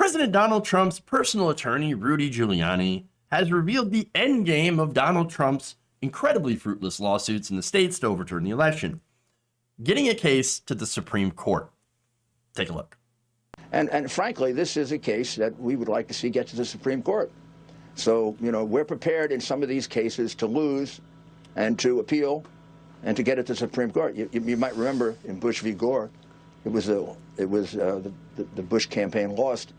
President Donald Trump's personal attorney, Rudy Giuliani, has revealed the endgame of Donald Trump's incredibly fruitless lawsuits in the states to overturn the election, getting a case to the Supreme Court. Take a look. And frankly, this is a case that we would like to see get to the Supreme Court. So, we're prepared in some of these cases to lose and to appeal and to get it to the Supreme Court. You might remember in Bush v. Gore, the Bush campaign lost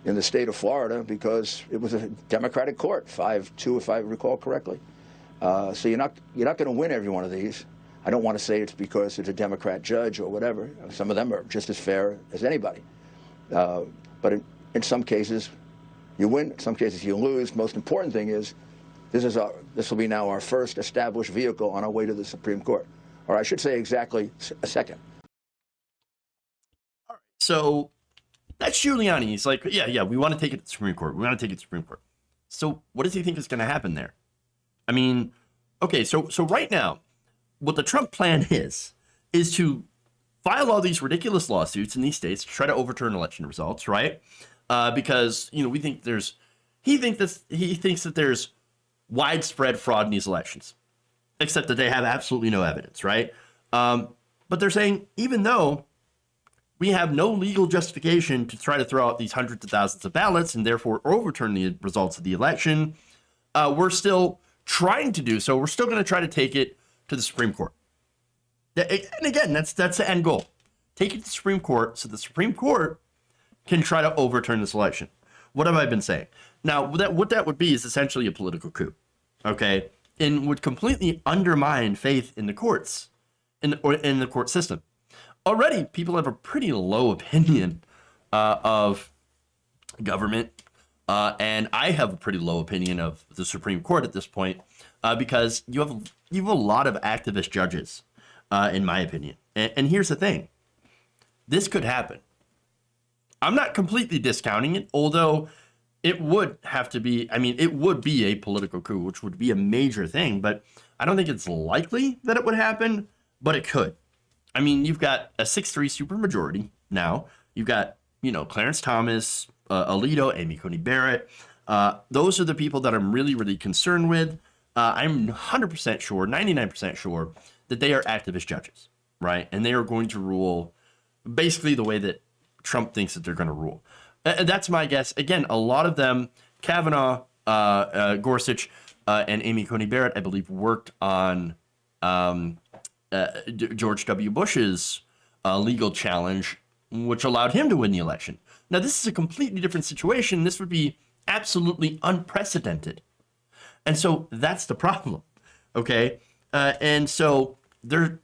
in the state of Florida because it was a Democratic court, 5-2 if I recall correctly. So you're not going to win every one of these. I don't want to say it's because it's a Democrat judge or whatever. Some of them are just as fair as anybody. But in some cases, you win. In some cases, you lose. Most important thing is, this will be now our first established vehicle on our way to the Supreme Court, or I should say exactly a second. All right. So that's Giuliani. He's like, yeah, we want to take it to the Supreme Court. We want to take it to the Supreme Court. So what does he think is going to happen there? I mean, okay, so right now, what the Trump plan is to file all these ridiculous lawsuits in these states to try to overturn election results, right? Because we think he thinks that there's widespread fraud in these elections, except that they have absolutely no evidence, right? But they're saying even though we have no legal justification to try to throw out these hundreds of thousands of ballots and therefore overturn the results of the election, we're still trying to do so. We're still going to try to take it to the Supreme Court. And again, that's the end goal. Take it to the Supreme Court so the Supreme Court can try to overturn this election. What have I been saying? Now, what that would be is essentially a political coup, okay? And would completely undermine faith in the courts, in the court system. Already, people have a pretty low opinion of government, and I have a pretty low opinion of the Supreme Court at this point, because you have a lot of activist judges, in my opinion. And here's the thing. This could happen. I'm not completely discounting it, although it would have to be, it would be a political coup, which would be a major thing, but I don't think it's likely that it would happen, but it could. You've got a 6-3 supermajority now. You've got, Clarence Thomas, Alito, Amy Coney Barrett. Those are the people that I'm really, really concerned with. I'm 100% sure, 99% sure that they are activist judges, right? And they are going to rule basically the way that Trump thinks that they're going to rule. That's my guess. Again, a lot of them, Kavanaugh, Gorsuch, and Amy Coney Barrett, I believe, worked on George W. Bush's legal challenge, which allowed him to win the election. Now, this is a completely different situation. This would be absolutely unprecedented. And so that's the problem, okay? And so there,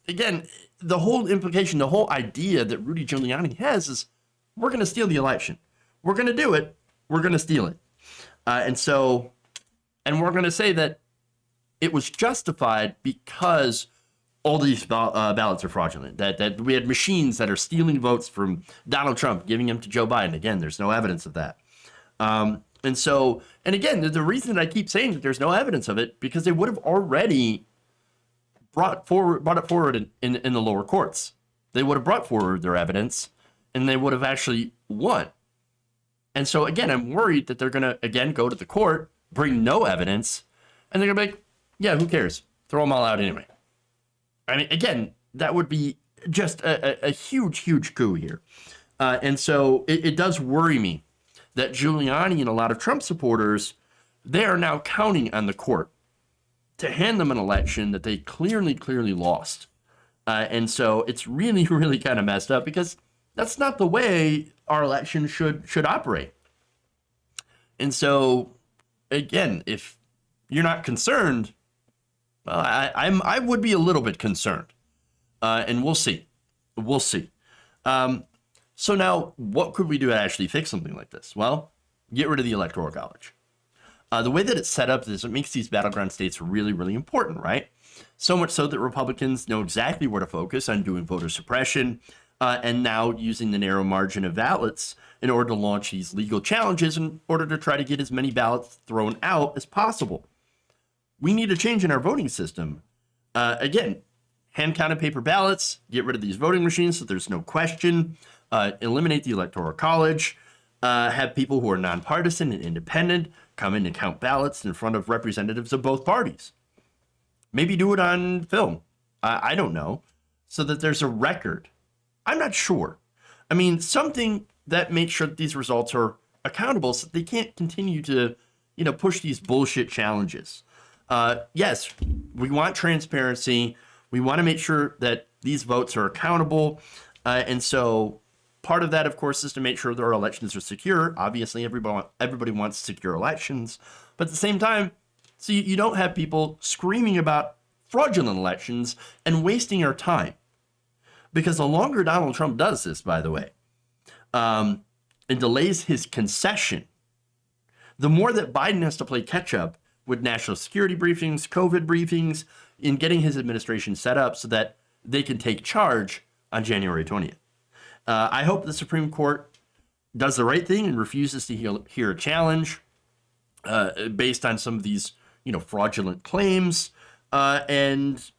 again, the whole implication, the whole idea that Rudy Giuliani has is we're going to steal the election. We're going to do it. We're going to steal it. And we're going to say that it was justified because all these ballots are fraudulent, that we had machines that are stealing votes from Donald Trump, giving them to Joe Biden. Again, there's no evidence of that. And again, the reason that I keep saying that there's no evidence of it, because they would have already brought it forward in the lower courts. They would have brought forward their evidence, and they would have actually won. And so, again, I'm worried that they're going to, again, go to the court, bring no evidence, and they're going to be like, yeah, who cares? Throw them all out anyway. Again, that would be just a huge, huge coup here. And so it does worry me that Giuliani and a lot of Trump supporters, they are now counting on the court to hand them an election that they clearly lost. And so it's really, really kind of messed up, because that's not the way our election should operate. And so, again, if you're not concerned, well, I would be a little bit concerned. And we'll see. We'll see. So now, what could we do to actually fix something like this? Well, get rid of the Electoral College. The way that it's set up is it makes these battleground states really, really important, right? So much so that Republicans know exactly where to focus on doing voter suppression, and now using the narrow margin of ballots in order to launch these legal challenges in order to try to get as many ballots thrown out as possible. We need a change in our voting system. Again, hand-counted paper ballots, get rid of these voting machines so there's no question, eliminate the Electoral College, have people who are nonpartisan and independent come in and count ballots in front of representatives of both parties. Maybe do it on film. I don't know. So that there's a record. I'm not sure. I mean, something that makes sure that these results are accountable so that they can't continue to, push these bullshit challenges. Yes, we want transparency. We want to make sure that these votes are accountable. And so part of that, of course, is to make sure that our elections are secure. Obviously, everybody wants secure elections. But at the same time, so you don't have people screaming about fraudulent elections and wasting our time. Because the longer Donald Trump does this, by the way, and delays his concession, the more that Biden has to play catch up with national security briefings, COVID briefings, in getting his administration set up so that they can take charge on January 20th. I hope the Supreme Court does the right thing and refuses to hear a challenge based on some of these, fraudulent claims. And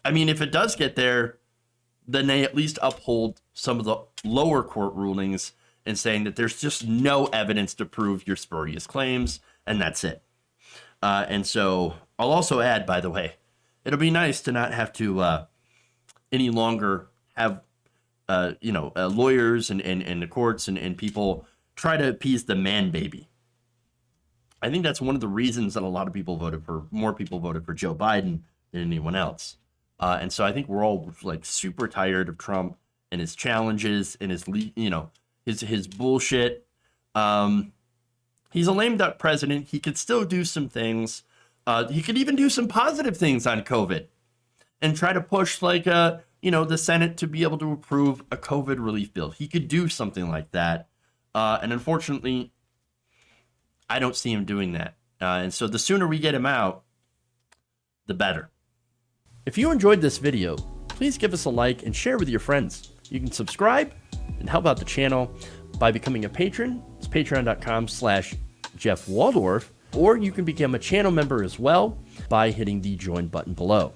I mean, if it does get there, then they at least uphold some of the lower court rulings and saying that there's just no evidence to prove your spurious claims, and that's it. And so I'll also add, by the way, it'll be nice to not have to any longer have, lawyers and the courts and people try to appease the man baby. I think that's one of the reasons that more people voted for Joe Biden than anyone else. And so I think we're all like super tired of Trump and his challenges and his bullshit. He's a lame duck president. He could still do some things. He could even do some positive things on COVID and try to push the Senate to be able to approve a COVID relief bill. He could do something like that. And unfortunately, I don't see him doing that. And so the sooner we get him out, the better. If you enjoyed this video, please give us a like and share with your friends. You can subscribe and help out the channel by becoming a patron. It's patreon.com/Jeff Waldorf, or you can become a channel member as well by hitting the join button below.